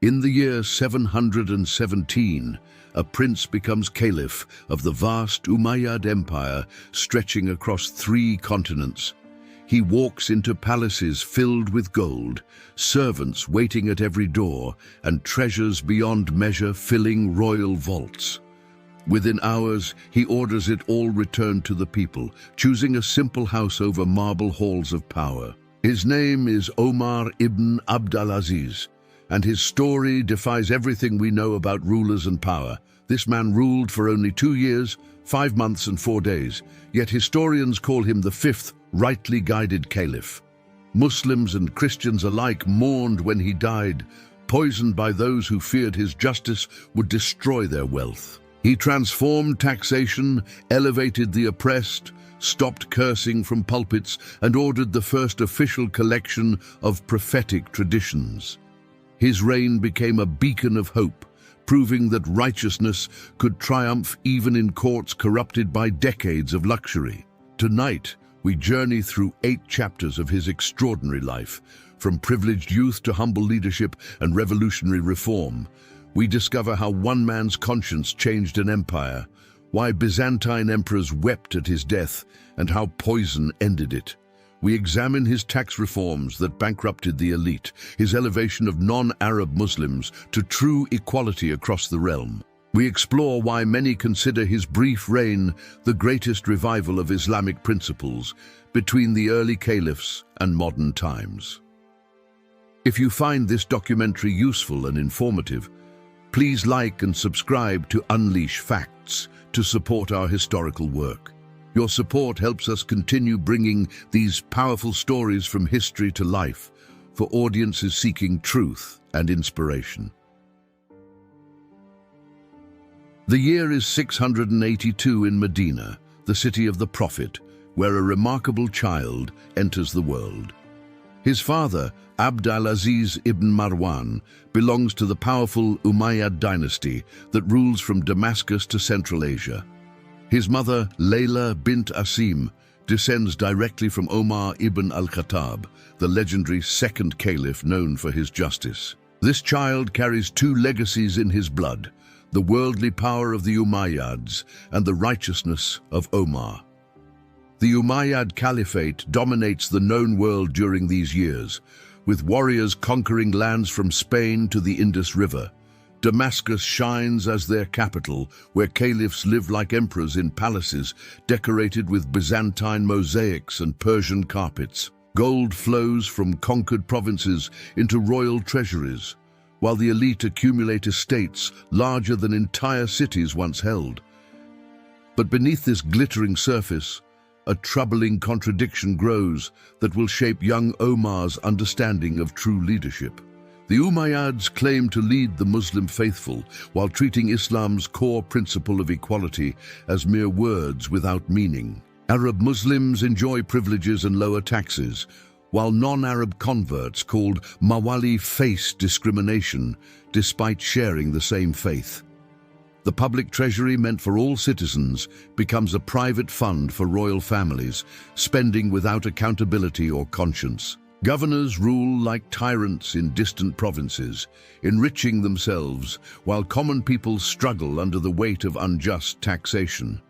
In the year 717, a prince becomes Caliph of the vast Umayyad Empire stretching across 3 continents. He walks into palaces filled with gold, servants waiting at every door, and treasures beyond measure filling royal vaults. Within hours, he orders it all returned to the people, choosing a simple house over marble halls of power. His name is Omar Ibn Abd al-Aziz, and his story defies everything we know about rulers and power. This man ruled for only 2 years, 5 months and 4 days, yet historians call him the 5th rightly guided Caliph. Muslims and Christians alike mourned when he died, poisoned by those who feared his justice would destroy their wealth. He transformed taxation, elevated the oppressed, stopped cursing from pulpits, and ordered the first official collection of prophetic traditions. His reign became a beacon of hope, proving that righteousness could triumph even in courts corrupted by decades of luxury. Tonight, we journey through 8 chapters of his extraordinary life, from privileged youth to humble leadership and revolutionary reform. We discover how one man's conscience changed an empire, why Byzantine emperors wept at his death, and how poison ended it. We examine his tax reforms that bankrupted the elite, his elevation of non-Arab Muslims to true equality across the realm. We explore why many consider his brief reign the greatest revival of Islamic principles between the early caliphs and modern times. If you find this documentary useful and informative, please like and subscribe to Unleash Facts to support our historical work. Your support helps us continue bringing these powerful stories from history to life for audiences seeking truth and inspiration. The year is 682 in Medina, the city of the Prophet, where a remarkable child enters the world. His father, Abd al-Aziz ibn Marwan, belongs to the powerful Umayyad dynasty that rules from Damascus to Central Asia. His mother, Layla bint Asim, descends directly from Omar ibn al-Khattab, the legendary second caliph known for his justice. This child carries 2 legacies in his blood: the worldly power of the Umayyads and the righteousness of Omar. The Umayyad Caliphate dominates the known world during these years, with warriors conquering lands from Spain to the Indus River. Damascus shines as their capital, where caliphs live like emperors in palaces decorated with Byzantine mosaics and Persian carpets. Gold flows from conquered provinces into royal treasuries, while the elite accumulate estates larger than entire cities once held. But beneath this glittering surface, a troubling contradiction grows that will shape young Omar's understanding of true leadership. The Umayyads claim to lead the Muslim faithful while treating Islam's core principle of equality as mere words without meaning. Arab Muslims enjoy privileges and lower taxes, while non-Arab converts called Mawali face discrimination despite sharing the same faith. The public treasury meant for all citizens becomes a private fund for royal families, spending without accountability or conscience. Governors rule like tyrants in distant provinces, enriching themselves while common people struggle under the weight of unjust taxation.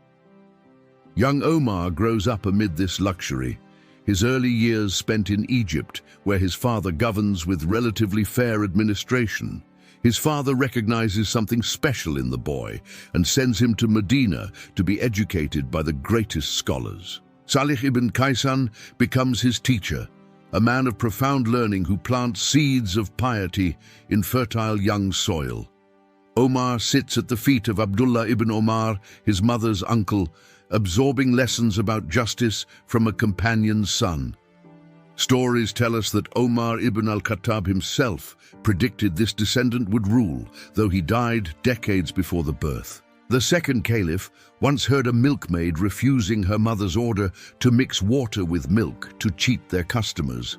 Young Omar grows up amid this luxury, his early years spent in Egypt, where his father governs with relatively fair administration. His father recognizes something special in the boy and sends him to Medina to be educated by the greatest scholars. Salih ibn Kaysan becomes his teacher, a man of profound learning who plants seeds of piety in fertile young soil. Omar sits at the feet of Abdullah ibn Omar, his mother's uncle, absorbing lessons about justice from a companion's son. Stories tell us that Omar ibn al-Khattab himself predicted this descendant would rule, though he died decades before the birth. The second caliph once heard a milkmaid refusing her mother's order to mix water with milk to cheat their customers.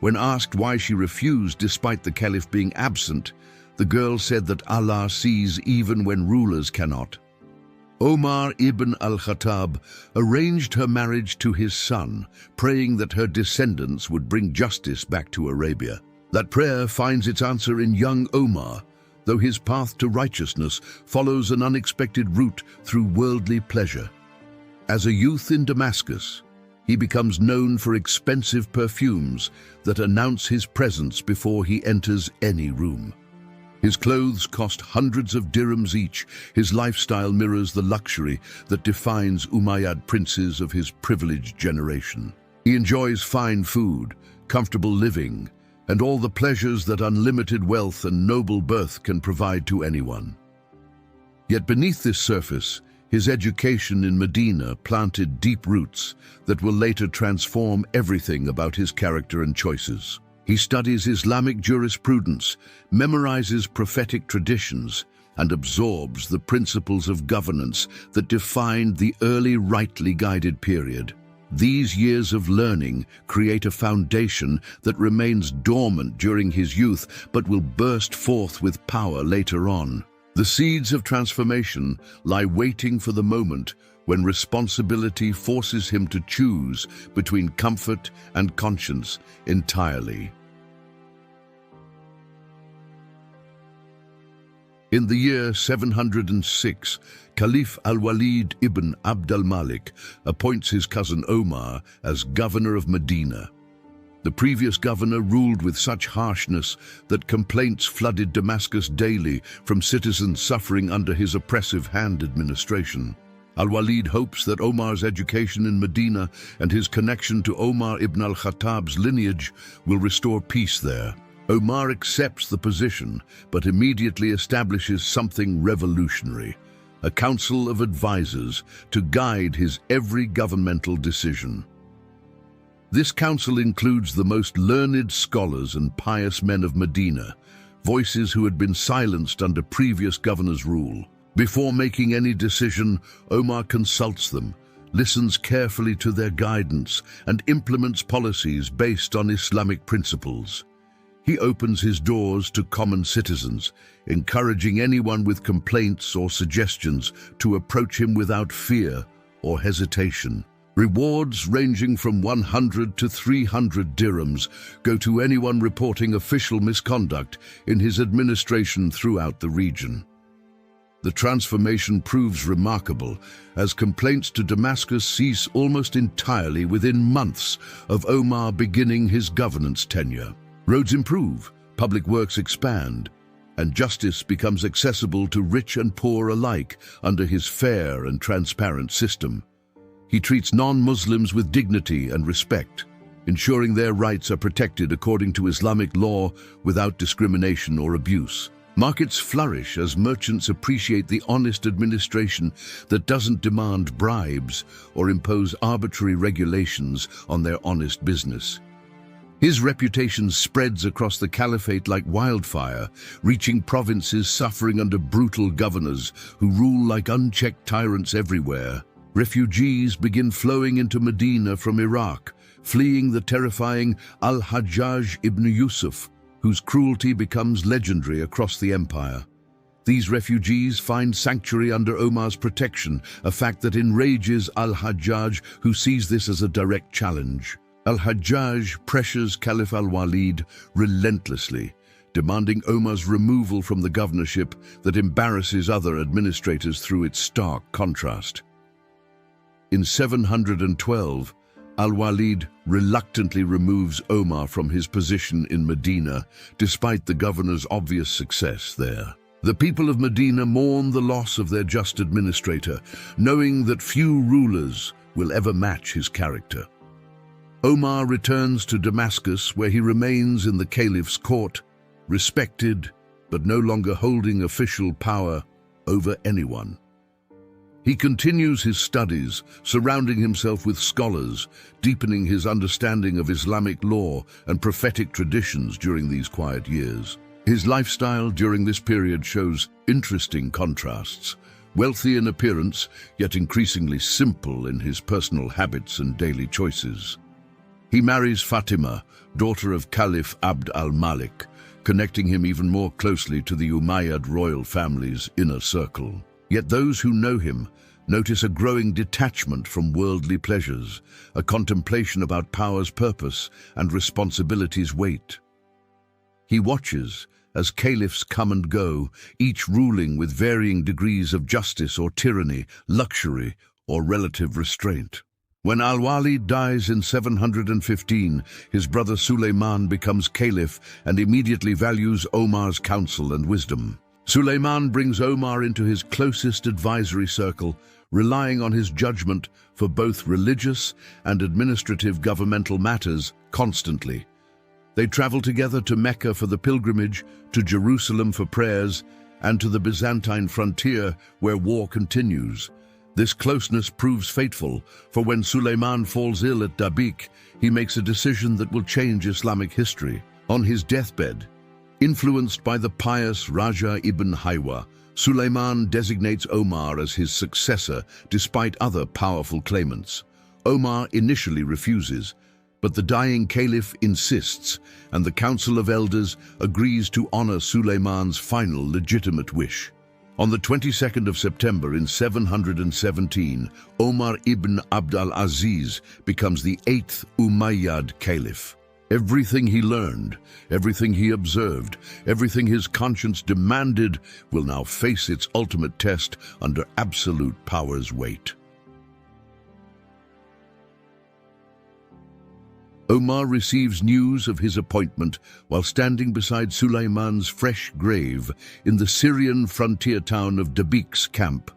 When asked why she refused despite the caliph being absent, the girl said that Allah sees even when rulers cannot. Omar ibn al-Khattab arranged her marriage to his son, praying that her descendants would bring justice back to Arabia. That prayer finds its answer in young Omar, though his path to righteousness follows an unexpected route through worldly pleasure. As a youth in Damascus, he becomes known for expensive perfumes that announce his presence before he enters any room. His clothes cost hundreds of dirhams each. His lifestyle mirrors the luxury that defines Umayyad princes of his privileged generation. He enjoys fine food, comfortable living, and all the pleasures that unlimited wealth and noble birth can provide to anyone. Yet beneath this surface, his education in Medina planted deep roots that will later transform everything about his character and choices. He studies Islamic jurisprudence, memorizes prophetic traditions, and absorbs the principles of governance that defined the early rightly guided period. These years of learning create a foundation that remains dormant during his youth but will burst forth with power later on. The seeds of transformation lie waiting for the moment when responsibility forces him to choose between comfort and conscience entirely. In the year 706, Caliph al-Walid ibn Abd al-Malik appoints his cousin Omar as governor of Medina. The previous governor ruled with such harshness that complaints flooded Damascus daily from citizens suffering under his oppressive hand administration. Al-Walid hopes that Omar's education in Medina and his connection to Omar ibn al-Khattab's lineage will restore peace there. Omar accepts the position, but immediately establishes something revolutionary, a council of advisors to guide his every governmental decision. This council includes the most learned scholars and pious men of Medina, voices who had been silenced under previous governors' rule. Before making any decision, Omar consults them, listens carefully to their guidance, and implements policies based on Islamic principles. He opens his doors to common citizens, encouraging anyone with complaints or suggestions to approach him without fear or hesitation. Rewards ranging from 100 to 300 dirhams go to anyone reporting official misconduct in his administration throughout the region. The transformation proves remarkable, as complaints to Damascus cease almost entirely within months of Omar beginning his governance tenure. Roads improve, public works expand, and justice becomes accessible to rich and poor alike under his fair and transparent system. He treats non-Muslims with dignity and respect, ensuring their rights are protected according to Islamic law without discrimination or abuse. Markets flourish as merchants appreciate the honest administration that doesn't demand bribes or impose arbitrary regulations on their honest business. His reputation spreads across the caliphate like wildfire, reaching provinces suffering under brutal governors who rule like unchecked tyrants everywhere. Refugees begin flowing into Medina from Iraq, fleeing the terrifying al-Hajjaj ibn Yusuf, whose cruelty becomes legendary across the empire. These refugees find sanctuary under Omar's protection, a fact that enrages al-Hajjaj, who sees this as a direct challenge. Al-Hajjaj pressures Caliph al-Walid relentlessly, demanding Omar's removal from the governorship that embarrasses other administrators through its stark contrast. In 712, al-Walid reluctantly removes Omar from his position in Medina, despite the governor's obvious success there. The people of Medina mourn the loss of their just administrator, knowing that few rulers will ever match his character. Omar returns to Damascus, where he remains in the Caliph's court, respected but no longer holding official power over anyone. He continues his studies, surrounding himself with scholars, deepening his understanding of Islamic law and prophetic traditions during these quiet years. His lifestyle during this period shows interesting contrasts, wealthy in appearance, yet increasingly simple in his personal habits and daily choices. He marries Fatima, daughter of Caliph Abd al-Malik, connecting him even more closely to the Umayyad royal family's inner circle. Yet those who know him notice a growing detachment from worldly pleasures, a contemplation about power's purpose and responsibility's weight. He watches as caliphs come and go, each ruling with varying degrees of justice or tyranny, luxury or relative restraint. When al-Walid dies in 715, his brother Sulayman becomes caliph and immediately values Omar's counsel and wisdom. Sulayman brings Omar into his closest advisory circle, relying on his judgment for both religious and administrative governmental matters constantly. They travel together to Mecca for the pilgrimage, to Jerusalem for prayers, and to the Byzantine frontier where war continues. This closeness proves fateful, for when Sulayman falls ill at Dabiq, he makes a decision that will change Islamic history. On his deathbed, influenced by the pious Raja Ibn Haywa, Sulayman designates Omar as his successor despite other powerful claimants. Omar initially refuses, but the dying caliph insists, and the Council of Elders agrees to honor Sulayman's final legitimate wish. On the 22nd of September in 717, Omar Ibn Abd al-Aziz becomes the 8th Umayyad Caliph. Everything he learned, everything he observed, everything his conscience demanded will now face its ultimate test under absolute power's weight. Omar receives news of his appointment while standing beside Sulayman's fresh grave in the Syrian frontier town of Dabiq's camp.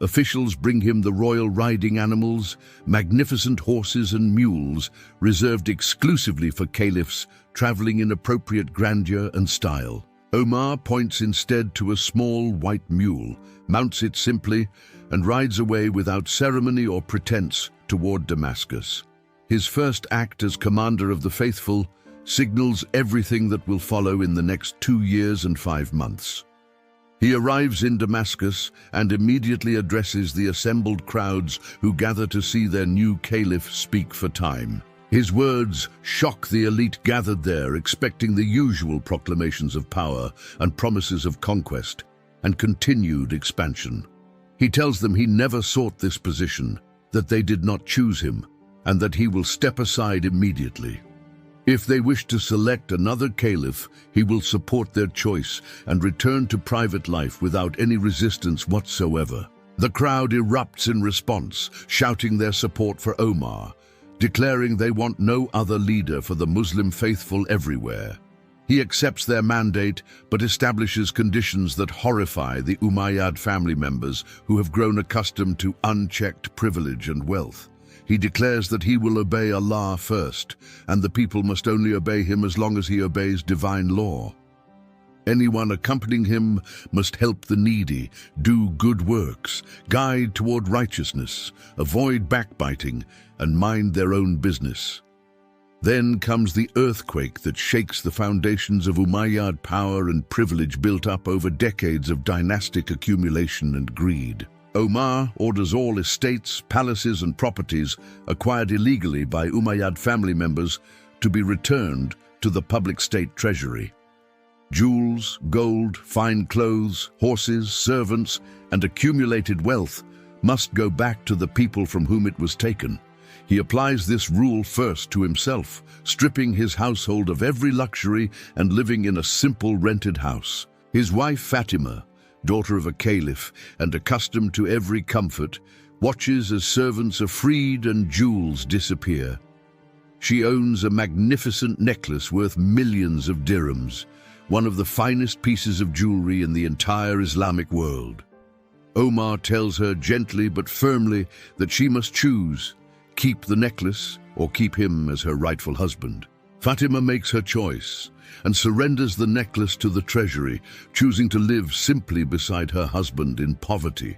Officials bring him the royal riding animals, magnificent horses and mules reserved exclusively for caliphs traveling in appropriate grandeur and style. Omar points instead to a small white mule, mounts it simply, and rides away without ceremony or pretense toward Damascus. His first act as commander of the faithful signals everything that will follow in the next 2 years and 5 months. He arrives in Damascus and immediately addresses the assembled crowds who gather to see their new caliph speak for time. His words shock the elite gathered there, expecting the usual proclamations of power and promises of conquest and continued expansion. He tells them he never sought this position, that they did not choose him, and that he will step aside immediately. If they wish to select another caliph, he will support their choice and return to private life without any resistance whatsoever. The crowd erupts in response, shouting their support for Omar, declaring they want no other leader for the Muslim faithful everywhere. He accepts their mandate, but establishes conditions that horrify the Umayyad family members who have grown accustomed to unchecked privilege and wealth. He declares that he will obey Allah first, and the people must only obey him as long as he obeys divine law. Anyone accompanying him must help the needy, do good works, guide toward righteousness, avoid backbiting, and mind their own business. Then comes the earthquake that shakes the foundations of Umayyad power and privilege built up over decades of dynastic accumulation and greed. Omar orders all estates, palaces and properties acquired illegally by Umayyad family members to be returned to the public state treasury. Jewels, gold, fine clothes, horses, servants, and accumulated wealth must go back to the people from whom it was taken. He applies this rule first to himself, stripping his household of every luxury and living in a simple rented house. His wife Fatima, daughter of a caliph and accustomed to every comfort, watches as servants are freed and jewels disappear. She owns a magnificent necklace worth millions of dirhams, one of the finest pieces of jewelry in the entire Islamic world. Omar tells her gently but firmly that she must choose, keep the necklace or keep him as her rightful husband. Fatima makes her choice and surrenders the necklace to the treasury, choosing to live simply beside her husband in poverty.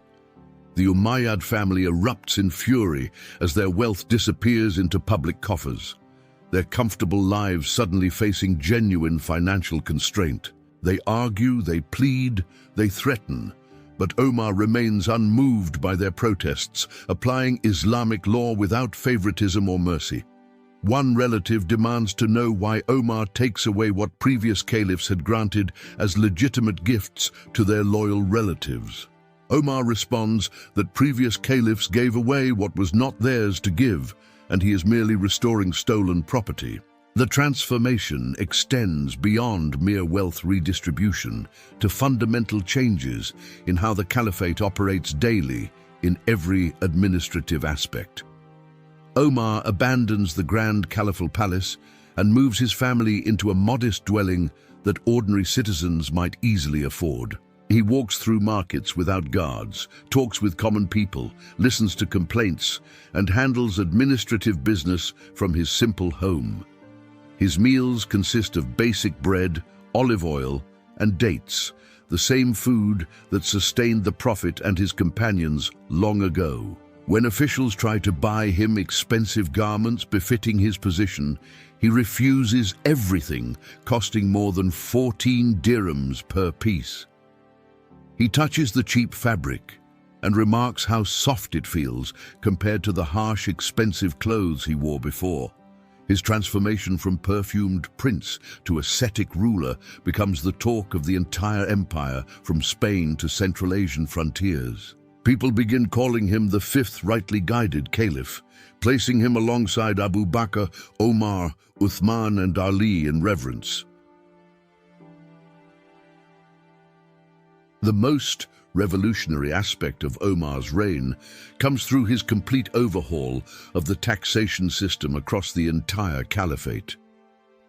The Umayyad family erupts in fury as their wealth disappears into public coffers, their comfortable lives suddenly facing genuine financial constraint. They argue, they plead, they threaten, but Omar remains unmoved by their protests, applying Islamic law without favoritism or mercy. One relative demands to know why Omar takes away what previous caliphs had granted as legitimate gifts to their loyal relatives. Omar responds that previous caliphs gave away what was not theirs to give, and he is merely restoring stolen property. The transformation extends beyond mere wealth redistribution to fundamental changes in how the caliphate operates daily in every administrative aspect. Omar abandons the grand caliphal palace and moves his family into a modest dwelling that ordinary citizens might easily afford. He walks through markets without guards, talks with common people, listens to complaints, and handles administrative business from his simple home. His meals consist of basic bread, olive oil, and dates, the same food that sustained the Prophet and his companions long ago. When officials try to buy him expensive garments befitting his position, he refuses everything costing more than 14 dirhams per piece. He touches the cheap fabric and remarks how soft it feels compared to the harsh, expensive clothes he wore before. His transformation from perfumed prince to ascetic ruler becomes the talk of the entire empire, from Spain to Central Asian frontiers. People begin calling him the fifth rightly guided Caliph, placing him alongside Abu Bakr, Omar, Uthman, and Ali in reverence. The most revolutionary aspect of Omar's reign comes through his complete overhaul of the taxation system across the entire caliphate.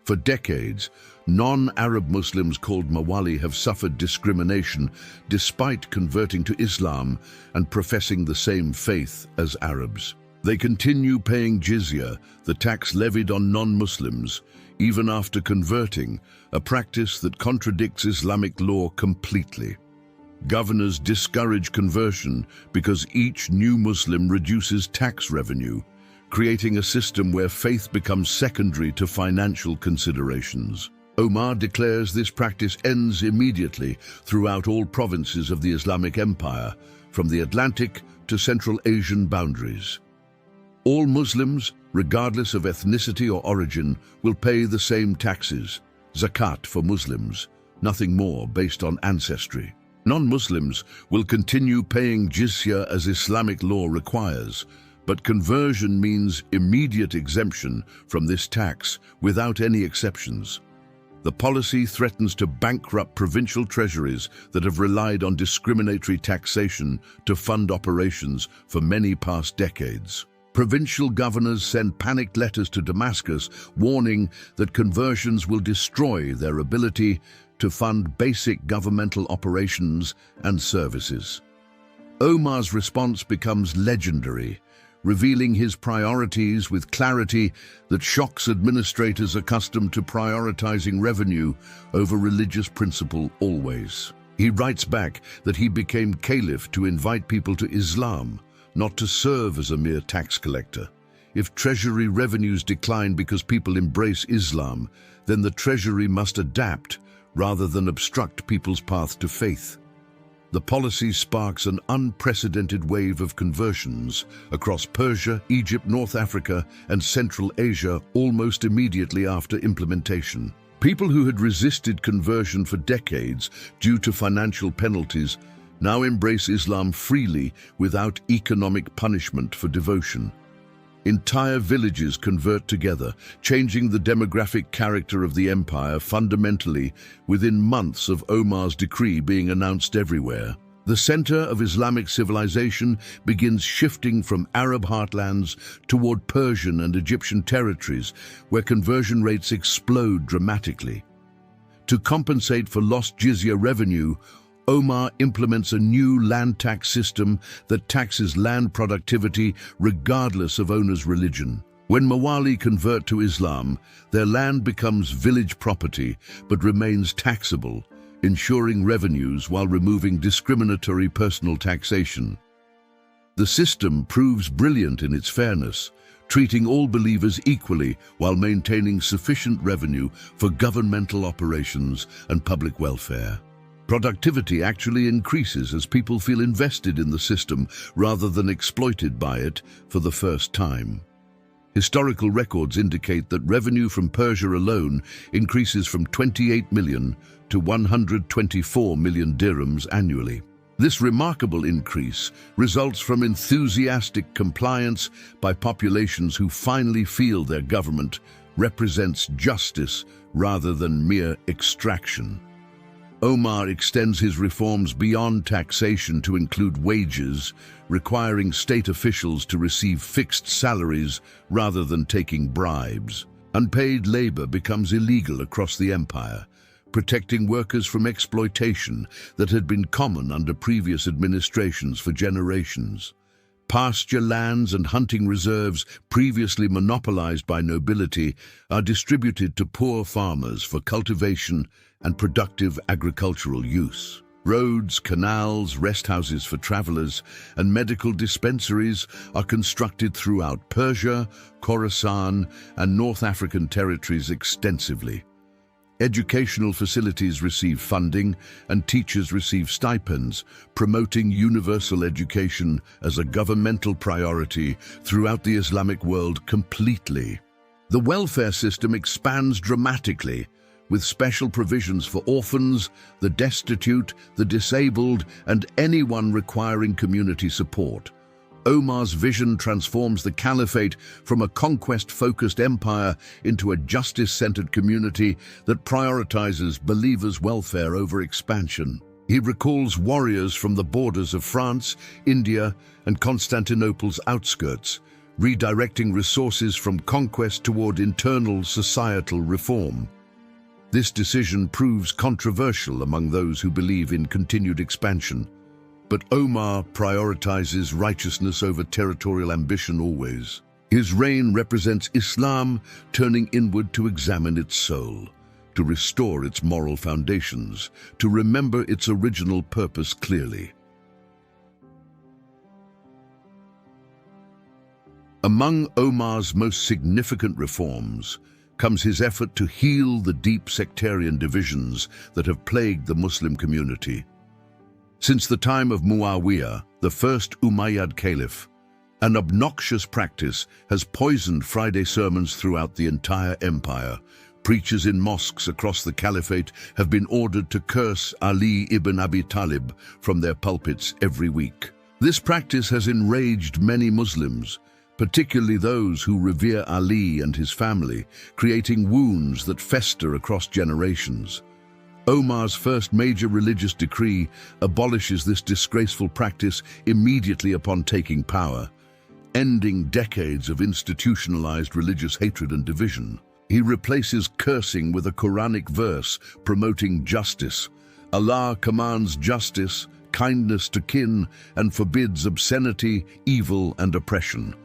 For decades, non-Arab Muslims called Mawali have suffered discrimination despite converting to Islam and professing the same faith as Arabs. They continue paying jizya, the tax levied on non-Muslims, even after converting, a practice that contradicts Islamic law completely. Governors discourage conversion because each new Muslim reduces tax revenue, creating a system where faith becomes secondary to financial considerations. Omar declares this practice ends immediately throughout all provinces of the Islamic Empire, from the Atlantic to Central Asian boundaries. All Muslims, regardless of ethnicity or origin, will pay the same taxes, zakat for Muslims, nothing more based on ancestry. Non-Muslims will continue paying jizya as Islamic law requires, but conversion means immediate exemption from this tax without any exceptions. The policy threatens to bankrupt provincial treasuries that have relied on discriminatory taxation to fund operations for many past decades. Provincial governors send panicked letters to Damascus warning that conversions will destroy their ability to fund basic governmental operations and services. Omar's response becomes legendary, revealing his priorities with clarity that shocks administrators accustomed to prioritizing revenue over religious principle always. He writes back that he became caliph to invite people to Islam, not to serve as a mere tax collector. If treasury revenues decline because people embrace Islam, then the treasury must adapt rather than obstruct people's path to faith. The policy sparks an unprecedented wave of conversions across Persia, Egypt, North Africa, and Central Asia almost immediately after implementation. People who had resisted conversion for decades due to financial penalties now embrace Islam freely without economic punishment for devotion. Entire villages convert together, changing the demographic character of the empire fundamentally within months of Omar's decree being announced everywhere. The center of Islamic civilization begins shifting from Arab heartlands toward Persian and Egyptian territories, where conversion rates explode dramatically. To compensate for lost jizya revenue, Omar implements a new land tax system that taxes land productivity regardless of owner's religion. When Mawali convert to Islam, their land becomes village property but remains taxable, ensuring revenues while removing discriminatory personal taxation. The system proves brilliant in its fairness, treating all believers equally while maintaining sufficient revenue for governmental operations and public welfare. Productivity actually increases as people feel invested in the system rather than exploited by it for the first time. Historical records indicate that revenue from Persia alone increases from 28 million to 124 million dirhams annually. This remarkable increase results from enthusiastic compliance by populations who finally feel their government represents justice rather than mere extraction. Omar extends his reforms beyond taxation to include wages, requiring state officials to receive fixed salaries rather than taking bribes. Unpaid labor becomes illegal across the empire, protecting workers from exploitation that had been common under previous administrations for generations. Pasture lands and hunting reserves previously monopolized by nobility are distributed to poor farmers for cultivation and productive agricultural use. Roads, canals, rest houses for travelers, and medical dispensaries are constructed throughout Persia, Khorasan, and North African territories extensively. Educational facilities receive funding and teachers receive stipends, promoting universal education as a governmental priority throughout the Islamic world completely. The welfare system expands dramatically, with special provisions for orphans, the destitute, the disabled, and anyone requiring community support. Omar's vision transforms the caliphate from a conquest-focused empire into a justice-centered community that prioritizes believers' welfare over expansion. He recalls warriors from the borders of France, India, and Constantinople's outskirts, redirecting resources from conquest toward internal societal reform. This decision proves controversial among those who believe in continued expansion. But Omar prioritizes righteousness over territorial ambition always. His reign represents Islam turning inward to examine its soul, to restore its moral foundations, to remember its original purpose clearly. Among Omar's most significant reforms comes his effort to heal the deep sectarian divisions that have plagued the Muslim community. Since the time of Muawiyah, the first Umayyad Caliph, an obnoxious practice has poisoned Friday sermons throughout the entire empire. Preachers in mosques across the caliphate have been ordered to curse Ali ibn Abi Talib from their pulpits every week. This practice has enraged many Muslims, particularly those who revere Ali and his family, creating wounds that fester across generations. Omar's first major religious decree abolishes this disgraceful practice immediately upon taking power, ending decades of institutionalized religious hatred and division. He replaces cursing with a Quranic verse promoting justice. Allah commands justice, kindness to kin, and forbids obscenity, evil, and oppression.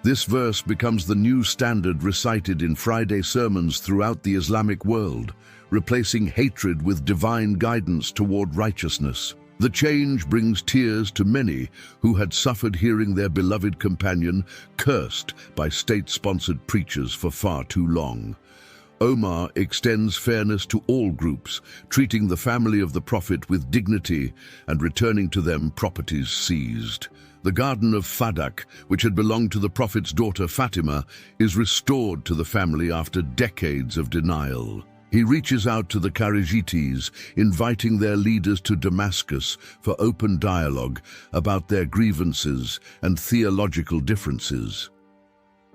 This verse becomes the new standard recited in Friday sermons throughout the Islamic world, replacing hatred with divine guidance toward righteousness. The change brings tears to many who had suffered hearing their beloved companion cursed by state-sponsored preachers for far too long. Omar extends fairness to all groups, treating the family of the Prophet with dignity and returning to them properties seized. The Garden of Fadak, which had belonged to the Prophet's daughter Fatima, is restored to the family after decades of denial. He reaches out to the Kharijites, inviting their leaders to Damascus for open dialogue about their grievances and theological differences.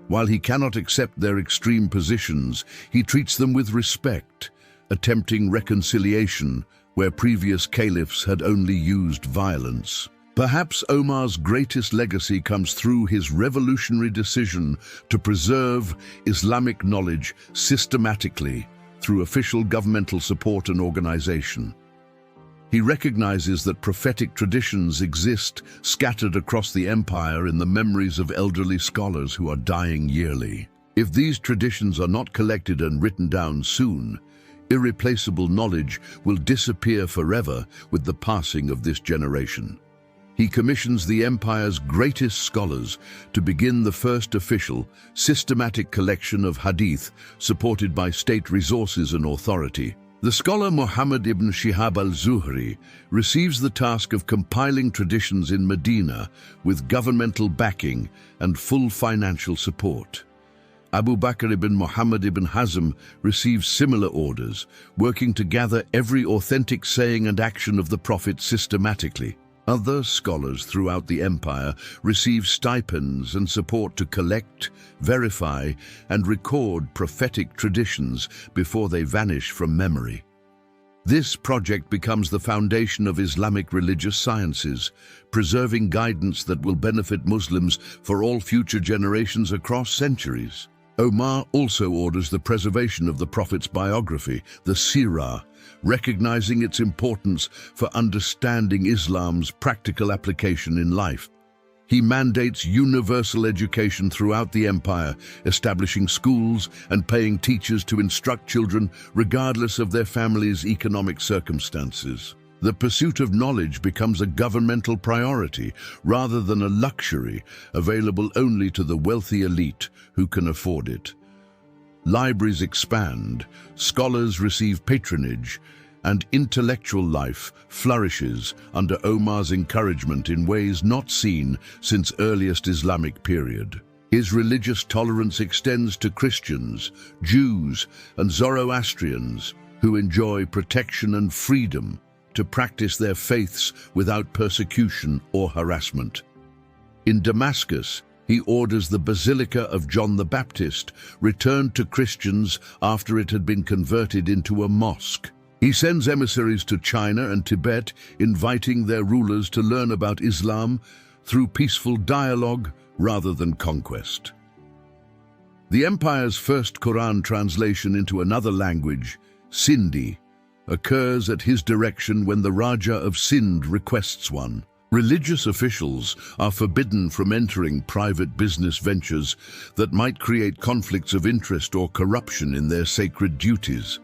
While he cannot accept their extreme positions, he treats them with respect, attempting reconciliation where previous caliphs had only used violence. Perhaps Omar's greatest legacy comes through his revolutionary decision to preserve Islamic knowledge systematically through official governmental support and organization. He recognizes that prophetic traditions exist scattered across the empire in the memories of elderly scholars who are dying yearly. If these traditions are not collected and written down soon, irreplaceable knowledge will disappear forever with the passing of this generation. He commissions the empire's greatest scholars to begin the first official, systematic collection of hadith supported by state resources and authority. The scholar Muhammad ibn Shihab al-Zuhri receives the task of compiling traditions in Medina with governmental backing and full financial support. Abu Bakr ibn Muhammad ibn Hazm receives similar orders, working to gather every authentic saying and action of the Prophet systematically. Other scholars throughout the empire receive stipends and support to collect, verify, and record prophetic traditions before they vanish from memory. This project becomes the foundation of Islamic religious sciences, preserving guidance that will benefit Muslims for all future generations across centuries. Omar also orders the preservation of the Prophet's biography, the Sirah, recognizing its importance for understanding Islam's practical application in life. He mandates universal education throughout the empire, establishing schools and paying teachers to instruct children regardless of their family's economic circumstances. The pursuit of knowledge becomes a governmental priority rather than a luxury available only to the wealthy elite who can afford it. Libraries expand, scholars receive patronage, and intellectual life flourishes under Omar's encouragement in ways not seen since earliest Islamic period. His religious tolerance extends to Christians, Jews, and Zoroastrians who enjoy protection and freedom to practice their faiths without persecution or harassment. In Damascus, he orders the Basilica of John the Baptist returned to Christians after it had been converted into a mosque. He sends emissaries to China and Tibet, inviting their rulers to learn about Islam through peaceful dialogue rather than conquest. The empire's first Quran translation into another language, Sindhi, occurs at his direction when the Raja of Sindh requests one. Religious officials are forbidden from entering private business ventures that might create conflicts of interest or corruption in their sacred duties.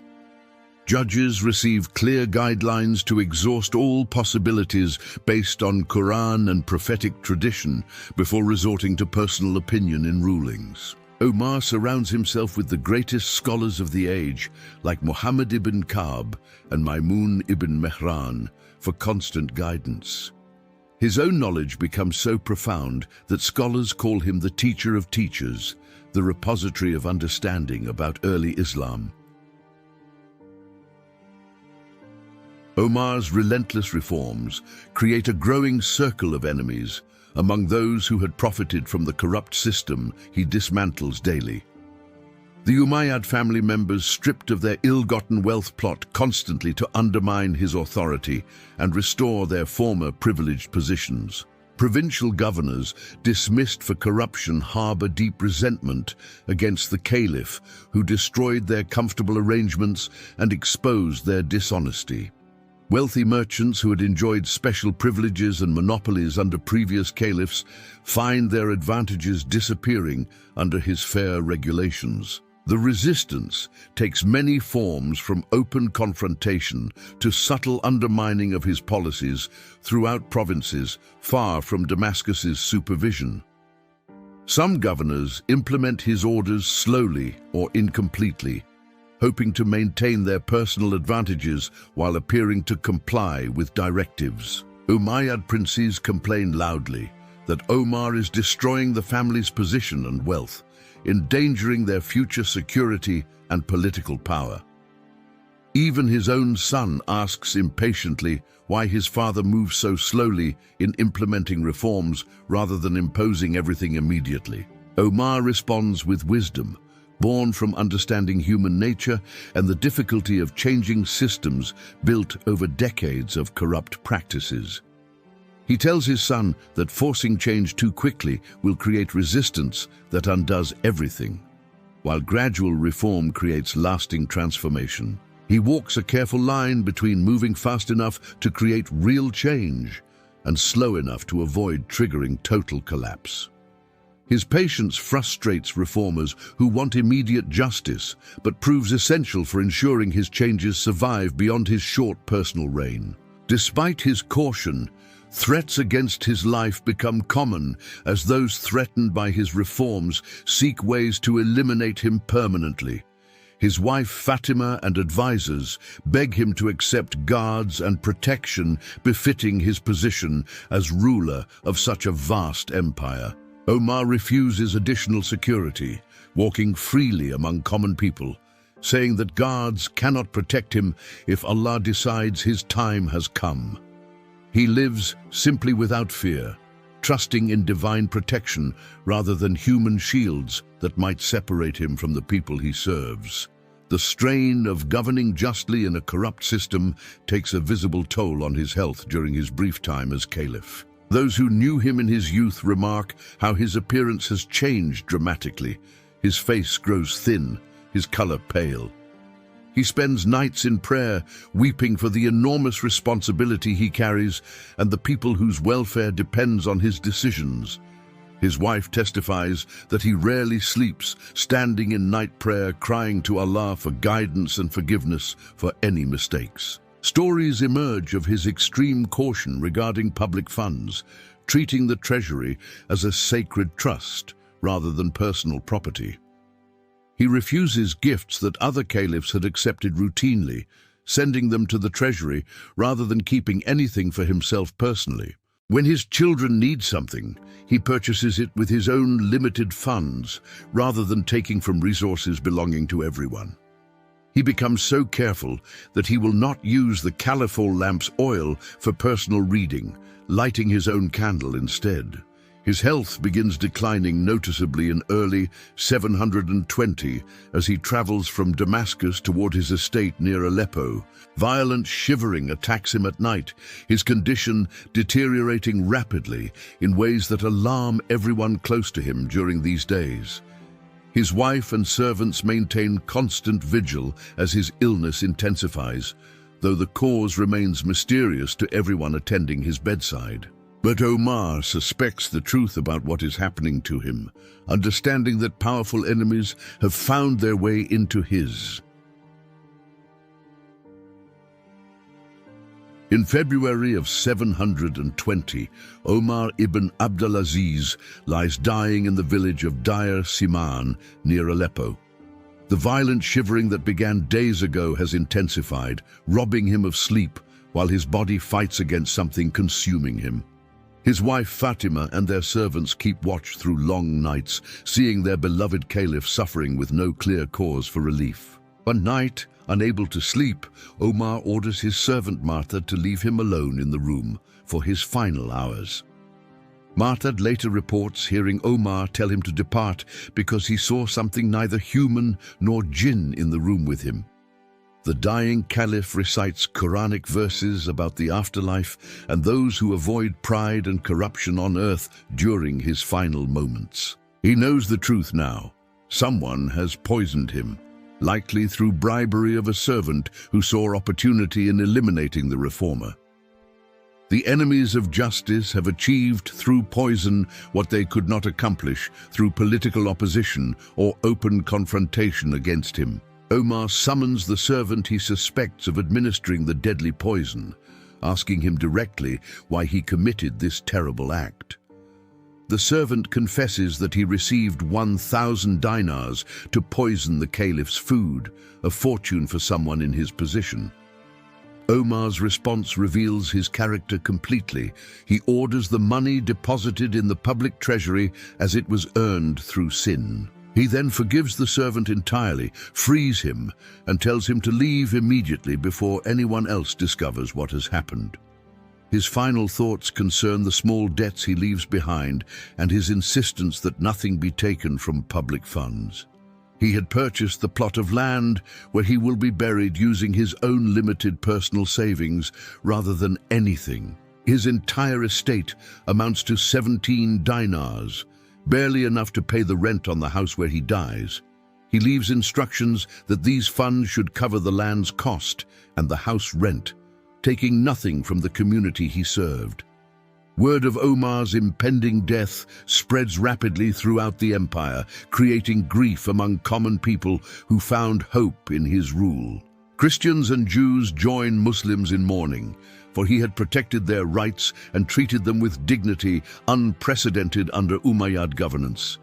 Judges receive clear guidelines to exhaust all possibilities based on Quran and prophetic tradition before resorting to personal opinion in rulings. Omar surrounds himself with the greatest scholars of the age, like Muhammad ibn Ka'b and Maimun ibn Mehran, for constant guidance. His own knowledge becomes so profound that scholars call him the teacher of teachers, the repository of understanding about early Islam. Omar's relentless reforms create a growing circle of enemies among those who had profited from the corrupt system he dismantles daily. The Umayyad family members stripped of their ill-gotten wealth plot constantly to undermine his authority and restore their former privileged positions. Provincial governors, dismissed for corruption, harbor deep resentment against the Caliph, who destroyed their comfortable arrangements and exposed their dishonesty. Wealthy merchants who had enjoyed special privileges and monopolies under previous caliphs find their advantages disappearing under his fair regulations. The resistance takes many forms, from open confrontation to subtle undermining of his policies throughout provinces far from Damascus's supervision. Some governors implement his orders slowly or incompletely, hoping to maintain their personal advantages while appearing to comply with directives. Umayyad princes complain loudly that Omar is destroying the family's position and wealth, endangering their future security and political power. Even his own son asks impatiently why his father moves so slowly in implementing reforms rather than imposing everything immediately. Omar responds with wisdom, born from understanding human nature and the difficulty of changing systems built over decades of corrupt practices. He tells his son that forcing change too quickly will create resistance that undoes everything, while gradual reform creates lasting transformation. He walks a careful line between moving fast enough to create real change and slow enough to avoid triggering total collapse. His patience frustrates reformers who want immediate justice, but proves essential for ensuring his changes survive beyond his short personal reign. Despite his caution, threats against his life become common as those threatened by his reforms seek ways to eliminate him permanently. His wife Fatima and advisors beg him to accept guards and protection befitting his position as ruler of such a vast empire. Omar refuses additional security, walking freely among common people, saying that guards cannot protect him if Allah decides his time has come. He lives simply without fear, trusting in divine protection rather than human shields that might separate him from the people he serves. The strain of governing justly in a corrupt system takes a visible toll on his health during his brief time as Caliph. Those who knew him in his youth remark how his appearance has changed dramatically. His face grows thin, his color pale. He spends nights in prayer, weeping for the enormous responsibility he carries and the people whose welfare depends on his decisions. His wife testifies that he rarely sleeps, standing in night prayer, crying to Allah for guidance and forgiveness for any mistakes. Stories emerge of his extreme caution regarding public funds, treating the treasury as a sacred trust rather than personal property. He refuses gifts that other caliphs had accepted routinely, sending them to the treasury rather than keeping anything for himself personally. When his children need something, he purchases it with his own limited funds rather than taking from resources belonging to everyone. He becomes so careful that he will not use the caliphal lamp's oil for personal reading, lighting his own candle instead. His health begins declining noticeably in early 720 as he travels from Damascus toward his estate near Aleppo. Violent shivering attacks him at night, his condition deteriorating rapidly in ways that alarm everyone close to him during these days. His wife and servants maintain constant vigil as his illness intensifies, though the cause remains mysterious to everyone attending his bedside. But Omar suspects the truth about what is happening to him, understanding that powerful enemies have found their way into his. In February of 720, Omar Ibn Abd al-Aziz lies dying in the village of Deir Siman near Aleppo. The violent shivering that began days ago has intensified, robbing him of sleep while his body fights against something consuming him. His wife Fatima and their servants keep watch through long nights, seeing their beloved Caliph suffering with no clear cause for relief. One night, unable to sleep, Omar orders his servant Marthad to leave him alone in the room for his final hours. Marthad later reports hearing Omar tell him to depart because he saw something neither human nor jinn in the room with him. The dying Caliph recites Quranic verses about the afterlife and those who avoid pride and corruption on earth during his final moments. He knows the truth now. Someone has poisoned him, likely through bribery of a servant who saw opportunity in eliminating the reformer. The enemies of justice have achieved through poison what they could not accomplish through political opposition or open confrontation against him. Omar summons the servant he suspects of administering the deadly poison, asking him directly why he committed this terrible act. The servant confesses that he received 1,000 dinars to poison the caliph's food, a fortune for someone in his position. Omar's response reveals his character completely. He orders the money deposited in the public treasury as it was earned through sin. He then forgives the servant entirely, frees him, and tells him to leave immediately before anyone else discovers what has happened. His final thoughts concern the small debts he leaves behind and his insistence that nothing be taken from public funds. He had purchased the plot of land where he will be buried using his own limited personal savings rather than anything. His entire estate amounts to 17 dinars, barely enough to pay the rent on the house where he dies. He leaves instructions that these funds should cover the land's cost and the house rent, taking nothing from the community he served. Word of Omar's impending death spreads rapidly throughout the empire, creating grief among common people who found hope in his rule. Christians and Jews join Muslims in mourning, for he had protected their rights and treated them with dignity unprecedented under Umayyad governance.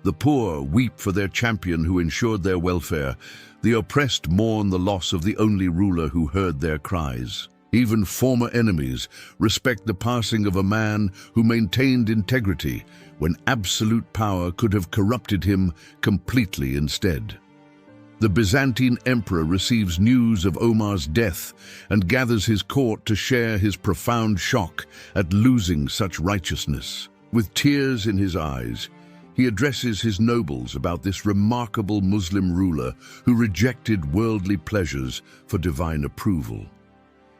The poor weep for their champion who ensured their welfare. The oppressed mourn the loss of the only ruler who heard their cries. Even former enemies respect the passing of a man who maintained integrity when absolute power could have corrupted him completely instead. The Byzantine emperor receives news of Omar's death and gathers his court to share his profound shock at losing such righteousness. With tears in his eyes, he addresses his nobles about this remarkable Muslim ruler who rejected worldly pleasures for divine approval.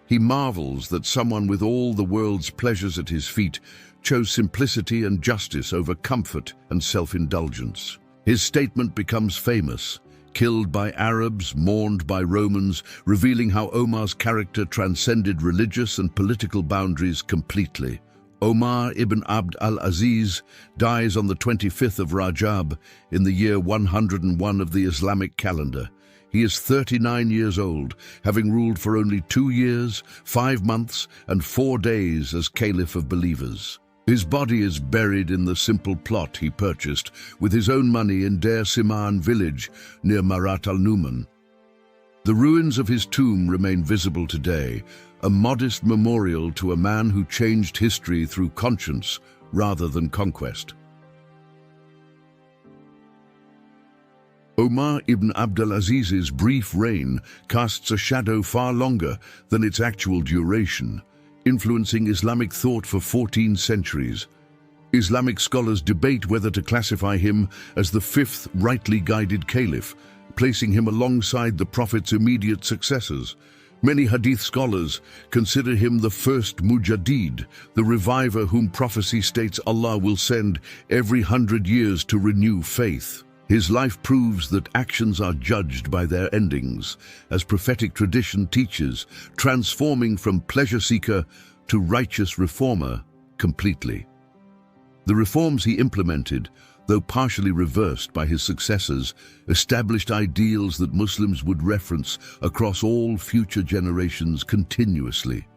He marvels that someone with all the world's pleasures at his feet chose simplicity and justice over comfort and self-indulgence. His statement becomes famous, killed by Arabs, mourned by Romans, revealing how Omar's character transcended religious and political boundaries completely. Omar Ibn Abd al-Aziz dies on the 25th of Rajab in the year 101 of the Islamic calendar. He is 39 years old, having ruled for only 2 years, 5 months, and 4 days as Caliph of believers. His body is buried in the simple plot he purchased with his own money in Der Siman village near Marat al-Numan. The ruins of his tomb remain visible today, a modest memorial to a man who changed history through conscience rather than conquest. Omar Ibn Abd al-Aziz's brief reign casts a shadow far longer than its actual duration, influencing Islamic thought for 14 centuries. Islamic scholars debate whether to classify him as the 5th rightly guided caliph, placing him alongside the Prophet's immediate successors. Many Hadith scholars consider him the first Mujaddid, the reviver whom prophecy states Allah will send every 100 years to renew faith. His life proves that actions are judged by their endings, as prophetic tradition teaches, transforming from pleasure seeker to righteous reformer completely. The reforms he implemented, though partially reversed by his successors, established ideals that Muslims would reference across all future generations continuously.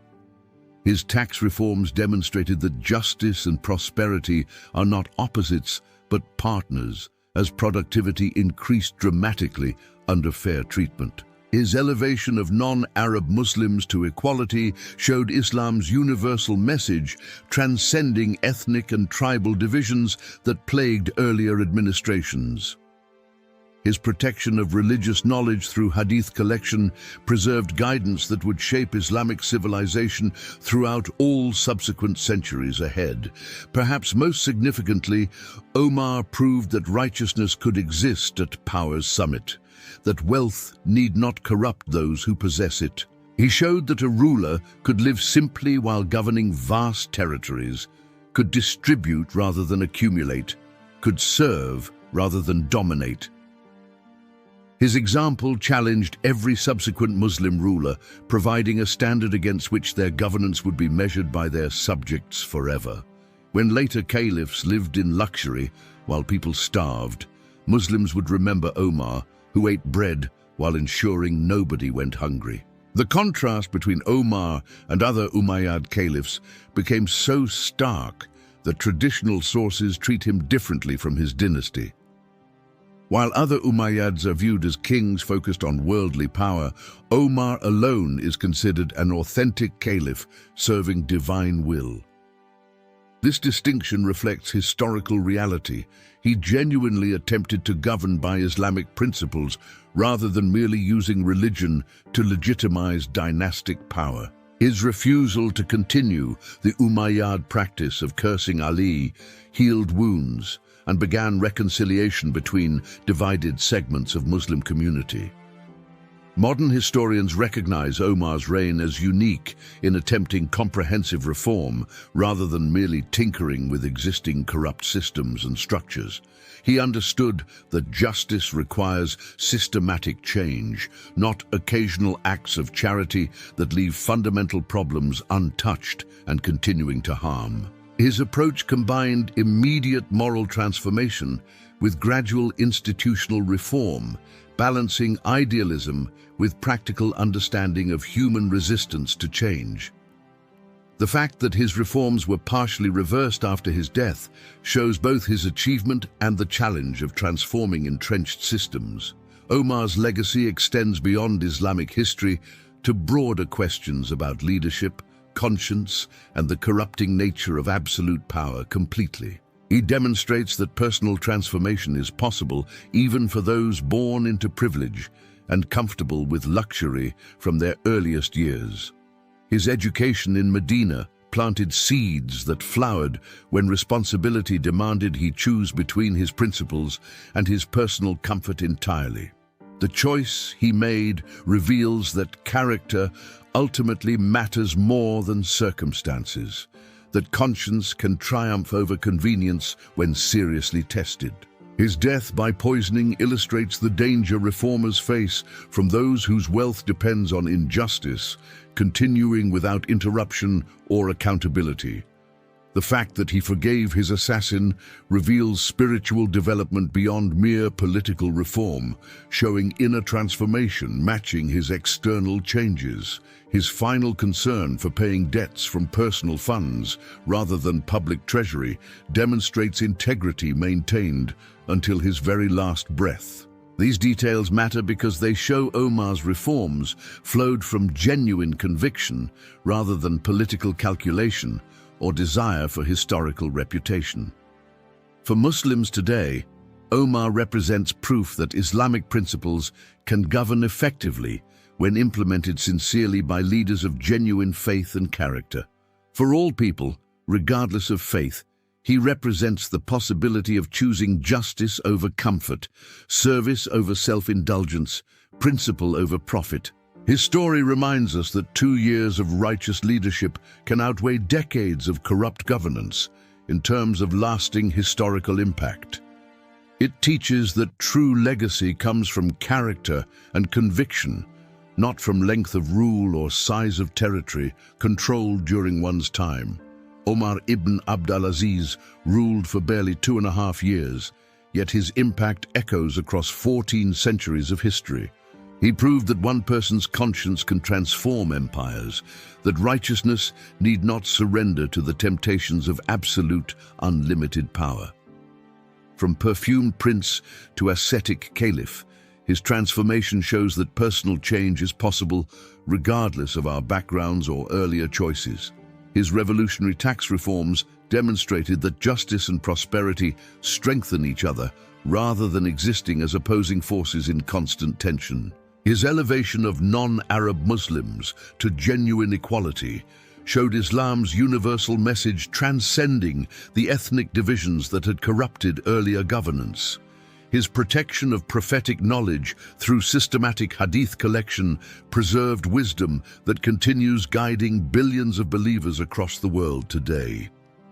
His tax reforms demonstrated that justice and prosperity are not opposites but partners, as productivity increased dramatically under fair treatment. His elevation of non-Arab Muslims to equality showed Islam's universal message, transcending ethnic and tribal divisions that plagued earlier administrations. His protection of religious knowledge through Hadith collection preserved guidance that would shape Islamic civilization throughout all subsequent centuries ahead. Perhaps most significantly, Omar proved that righteousness could exist at power's summit, that wealth need not corrupt those who possess it. He showed that a ruler could live simply while governing vast territories, could distribute rather than accumulate, could serve rather than dominate. His example challenged every subsequent Muslim ruler, providing a standard against which their governance would be measured by their subjects forever. When later caliphs lived in luxury while people starved, Muslims would remember Omar, who ate bread while ensuring nobody went hungry. The contrast between Omar and other Umayyad caliphs became so stark that traditional sources treat him differently from his dynasty. While other Umayyads are viewed as kings focused on worldly power, Omar alone is considered an authentic caliph serving divine will. This distinction reflects historical reality. He genuinely attempted to govern by Islamic principles rather than merely using religion to legitimize dynastic power. His refusal to continue the Umayyad practice of cursing Ali healed wounds and began reconciliation between divided segments of Muslim community. Modern historians recognize Omar's reign as unique in attempting comprehensive reform rather than merely tinkering with existing corrupt systems and structures. He understood that justice requires systematic change, not occasional acts of charity that leave fundamental problems untouched and continuing to harm. His approach combined immediate moral transformation with gradual institutional reform, balancing idealism with practical understanding of human resistance to change. The fact that his reforms were partially reversed after his death shows both his achievement and the challenge of transforming entrenched systems. Omar's legacy extends beyond Islamic history to broader questions about leadership, conscience, and the corrupting nature of absolute power completely. He demonstrates that personal transformation is possible even for those born into privilege and comfortable with luxury from their earliest years. His education in Medina planted seeds that flowered when responsibility demanded he choose between his principles and his personal comfort entirely. The choice he made reveals that character ultimately matters more than circumstances, that conscience can triumph over convenience when seriously tested. His death by poisoning illustrates the danger reformers face from those whose wealth depends on injustice, continuing without interruption or accountability. The fact that he forgave his assassin reveals spiritual development beyond mere political reform, showing inner transformation matching his external changes. His final concern for paying debts from personal funds rather than public treasury demonstrates integrity maintained until his very last breath. These details matter because they show Omar's reforms flowed from genuine conviction rather than political calculation or desire for historical reputation. For Muslims today, Omar represents proof that Islamic principles can govern effectively when implemented sincerely by leaders of genuine faith and character. For all people, regardless of faith, he represents the possibility of choosing justice over comfort, service over self-indulgence, principle over profit. His story reminds us that 2 years of righteous leadership can outweigh decades of corrupt governance in terms of lasting historical impact. It teaches that true legacy comes from character and conviction, not from length of rule or size of territory controlled during one's time. Omar Ibn Abd al-Aziz ruled for barely 2.5 years, yet his impact echoes across 14 centuries of history. He proved that one person's conscience can transform empires, that righteousness need not surrender to the temptations of absolute, unlimited power. From perfumed prince to ascetic caliph, his transformation shows that personal change is possible regardless of our backgrounds or earlier choices. His revolutionary tax reforms demonstrated that justice and prosperity strengthen each other rather than existing as opposing forces in constant tension. His elevation of non-Arab Muslims to genuine equality showed Islam's universal message transcending the ethnic divisions that had corrupted earlier governance. His protection of prophetic knowledge through systematic hadith collection preserved wisdom that continues guiding billions of believers across the world today.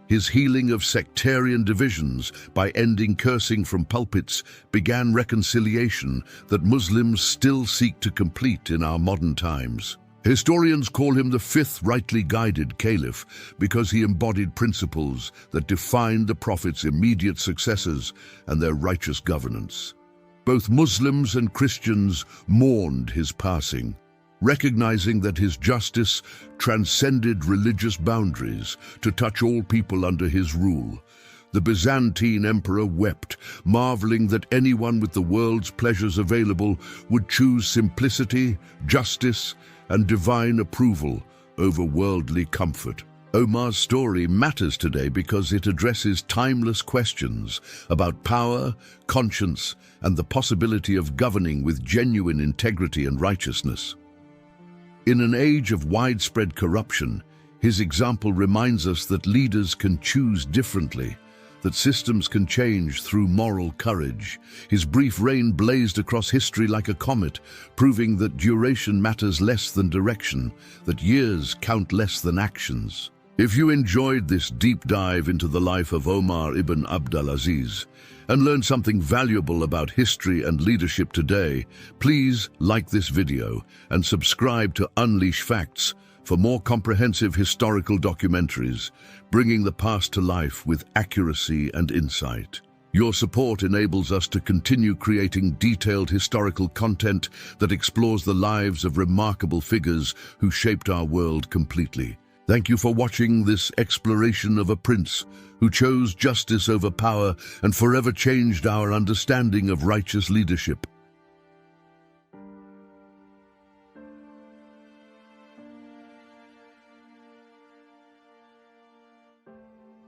His healing of sectarian divisions by ending cursing from pulpits began reconciliation that Muslims still seek to complete in our modern times. Historians call him the fifth rightly guided caliph because he embodied principles that defined the prophet's immediate successors and their righteous governance. Both Muslims and Christians mourned his passing, recognizing that his justice transcended religious boundaries to touch all people under his rule. The Byzantine emperor wept, marveling that anyone with the world's pleasures available would choose simplicity, justice, and divine approval over worldly comfort. Omar's story matters today because it addresses timeless questions about power, conscience, and the possibility of governing with genuine integrity and righteousness. In an age of widespread corruption, his example reminds us that leaders can choose differently, that systems can change through moral courage. His brief reign blazed across history like a comet, proving that duration matters less than direction, that years count less than actions. If you enjoyed this deep dive into the life of Omar Ibn Abd al-Aziz and learned something valuable about history and leadership today, please like this video and subscribe to Unleash Facts for more comprehensive historical documentaries, bringing the past to life with accuracy and insight. Your support enables us to continue creating detailed historical content that explores the lives of remarkable figures who shaped our world completely. Thank you for watching this exploration of a prince who chose justice over power and forever changed our understanding of righteous leadership.